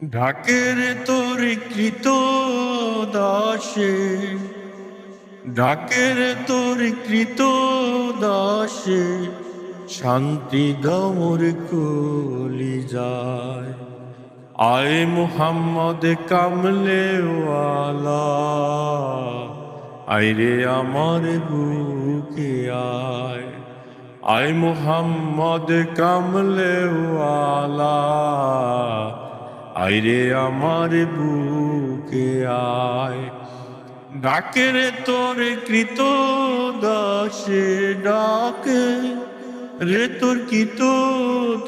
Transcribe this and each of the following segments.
ঢাকের তরিকৃত দাসে, ঢাকের তরিকৃত দাসে, শান্তি দমর কলি যায়। আয় মুহাম্মদ কামলে ওয়ালা, আইরে আমার বুকে আয়। আয় মুহাম্মদ কামলে ওয়ালা, আইরে আমার বুকে আয়। ডাকের তোর কৃত দাসে, ডাকে রে তোর কৃত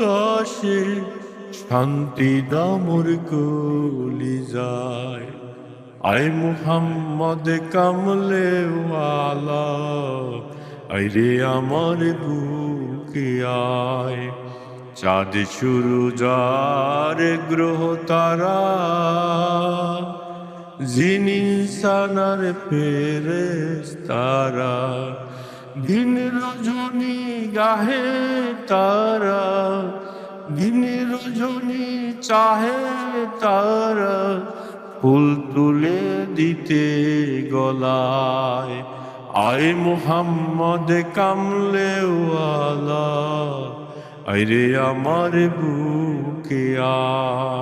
দাসে, শান্তি দামর কলি যায়। আয় মুহাম্মদ কামলে ওয়ালা, আইরে আমার বুকে আয়। চাঁদ শুরু যার গ্রহ তারা, যিনি সানার ফেরেশতারা, দিন রজনী গাহে তারা, দিন রজনী চাহে তারা, ফুল তুলে দিতে গলায়। আয় মুহাম্মদ কামলে ওয়ালা, আইরে আমার বুকে আয়।